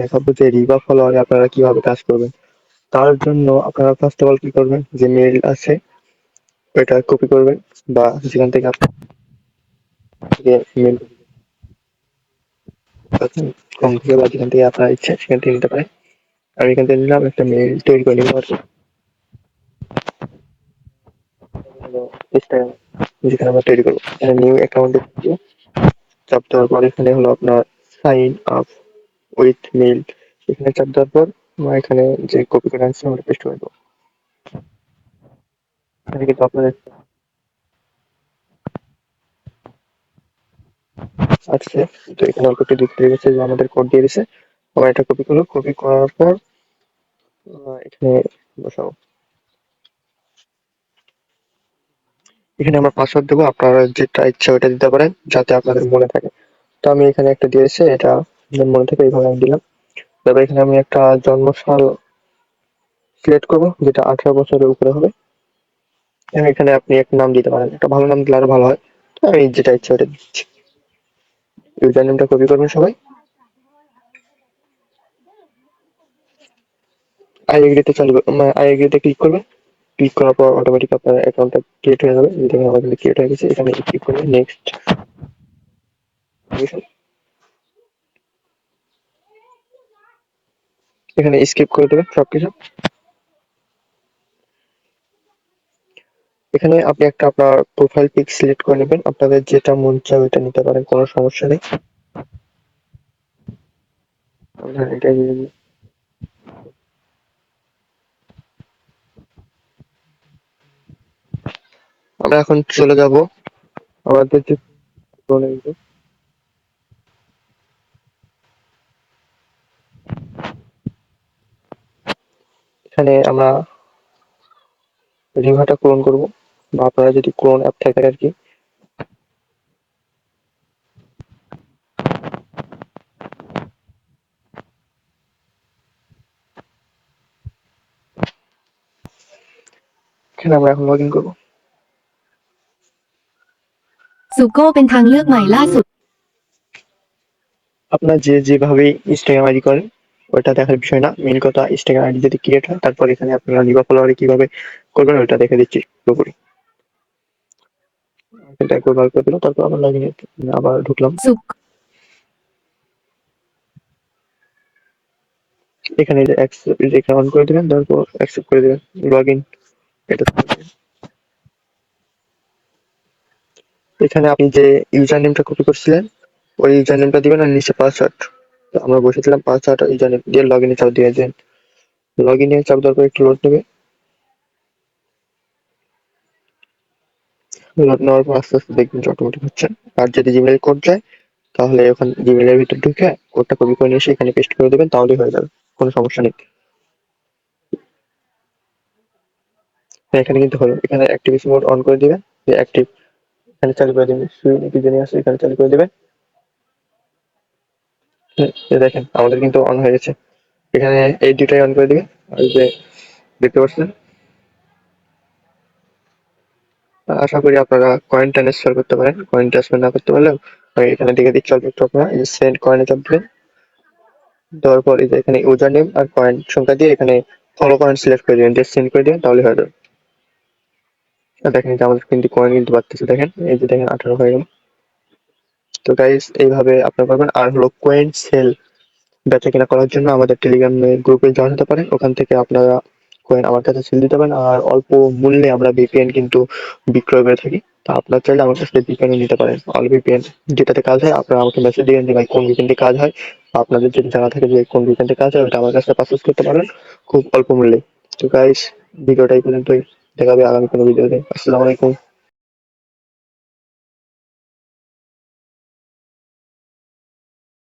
দেখাবো যে রিবা ফলোয়ারে আপনারা কিভাবে কাজ করবেন। তার জন্য আপনারা ফার্স্ট অফ অল কি করবেন, যে মেইল আছে ওইটা কপি করবেন, বা যেখান থেকে মেইল কম থেকে বা যেখান থেকে আপনার ইচ্ছে সেখান থেকে নিতে পারেন। আমি এখান থেকে নিলাম, একটা মেইল তৈরি করে নিলাম আর কি। ইনস্টাগ্রাম যেখানে আমরা তৈরি করবো, এখানে নিউ অ্যাকাউন্টে চাপ দেওয়ার পর এখানে হলো আপনার সাইন আপ উইথ মেইল, এখানে চাপ দেওয়ার পর আমরা এখানে যে কপি করে আনছি আমরা পেস্ট করে দেবো। এখানে কিন্তু আপনাদের আসছে, তো এখানে অল্প একটু দিক হয়ে গেছে যে আমাদের কোড দিয়ে দিছে। আমরা এটা কপি করবো, কপি করার পর এখানে বসাবো। এখানে আমরা পাসওয়ার্ড দেবো, আপনারা যেটা ইচ্ছা ওইটা দিতে পারেন যাতে আপনাদের মনে থাকে। তো আমি এখানে একটা দিয়েছি, এটা মনে থাকে এইভাবে আমি দিলাম। তারপর এখানে আমি একটা জন্মসাল সিলেক্ট করবো যেটা 18 বছরের উপরে হবে। এখানে আপনি একটা নাম দিতে পারেন, একটা ভালো নাম দিলে আরো ভালো হয়। তো আমি যেটা ইচ্ছা ওটা দিচ্ছি। ইউজার নেমটা কপি করবেন সবাই, আই এগ্রিতে চালু আই এগ্রিতে ক্লিক করবেন। ক্লিক করার পর অটোমেটিক আপনার অ্যাকাউন্টটা ক্রিয়েট হয়ে যাবে। দেখেন আমার কিন্তু ক্রিয়েট হয়ে গেছে। এখানে ক্লিক করবেন নেক্সট, এখানে স্কিপ করে দেবেন সবকিছু। এখানে আপনি একটা আপনার প্রোফাইল পিক সিলেক্ট করে নেবেন, আপনাদের যেটা মন চায় ওইটা নিতে পারেন, কোনো সমস্যা নেই। এটাই আমরা এখন চলে যাব আমাদের যে এখানে আমরা রিভাটা পূরণ করব, বা আপনারা যদি ক্লোন অ্যাপ থাকে আর কি। এখানে আমরা এখন লগ ইন করবো। ซูโก้เป็นทางเลือกใหม่ล่าสุด আপনার যেভাবে ইনস্টাগ্রাম আইডি করেন ওইটা দেখার বিষয় না, মেইন কথা ইনস্টাগ্রাম আইডি যদি ক্রিয়েট হয় তারপর এখানে আপনারা রিবা ফলোয়ারে কিভাবে করবেন ওইটা দেখে দিচ্ছি পুরোপুরি। এটা একবার বার করে দিলাম, তারপর আবার লগ ইন আবার ঢুকলাম। สุข এখানে যে এখানে অন করে দিবেন, তারপর অ্যাকসেপ্ট করে দিবেন লগ ইন। এটা এখানে আপনি যে ইউজার নেমটা কপি করছিলেন ওই ইউজার নেমটা দিবেন, আর নিচে পাসওয়ার্ড আমরা বসেছিলাম পাসওয়ার্ড ইউজার নেম দিয়ে লগ ইনে চাপ দিয়ে দেন। লগ ইনে চাপ দেওয়ার পর একটু লোড নেবে, লোড নেওয়ার পর আস্তে আস্তে দেখবেন যে অটোমেটিক হচ্ছে। আর যদি জিমেইল কোড যায় তাহলে ওখানে জিমেইলের ভিতর ঢুকে কোডটা কপি করে নিয়ে এসে এখানে পেস্ট করে দেবেন, তাহলেই হয়ে যাবে, কোনো সমস্যা নেই। এখানে কিন্তু হলো, এখানে অ্যাক্টিভিটি মোড অন করে দিবেন, যে অ্যাক্টিভ এখানে চালু করে দিবেন, সুইং কি জানি আছে এখানে চালু করে দিবেন। দেখেন আমাদের কিন্তু অন হয়ে গেছে। এখানে এই দুটাই অন করে দিবেন। আর যে দেখতে পাচ্ছেন, আশা করি আপনারা কয়েন ট্রান্সফার করতে পারেন। কয়েন ট্রান্সফার না করতে পারলেও আমি এখানে দেখে দিচ্ছি অল্প একটু, আপনারা এই সেন্ড কয়েনে চাপ দিবেন। দেওয়ার পর এই যে এখানে ইউজার নেম আর কয়েন সংখ্যা দিয়ে এখানে ফলো কয়েন সিলেক্ট করে দিবেন, দিয়ে সেন্ড করে দিবেন, তাহলে হয়ে যাবে। আর দেখেন যে আমাদের কিন্তু কয়েন কিন্তু বাড়তেছে, দেখেন এই যে দেখেন 18 হয়ে গেল। তো গাইস এইভাবে আপনারা পারবেন। আর হলো কয়েন সেল বেচা কেনা করার জন্য আমাদের টেলিগ্রাম গ্রুপে জয়েন হতে পারেন, ওখান থেকে আপনারা কয়েন আমার কাছে সেল দিতে পারেন। আর অল্প মূল্যে আমরা ভিপিএন কিন্তু বিক্রয় করে থাকি, তা আপনারা চাইলে আমার কাছ থেকে ভিপিএন নিতে পারেন। অল ভিপিএন যেটাতে কাজ হয় আপনারা আমাকে মেসেজ দিবেন যে ভাই কোন ভিপিএনটি কাজ হয়, বা আপনাদের যদি জানা থাকে যে কোন ভিপিএনটি কাজ হয় ওটা আমার কাছে পারচেজ করতে পারেন খুব অল্প মূল্যে। তো গাইস ভিডিওটা এই পর্যন্তই, দেখা হবে আগামী কোনো ভিডিওতে। আসসালামু আলাইকুম।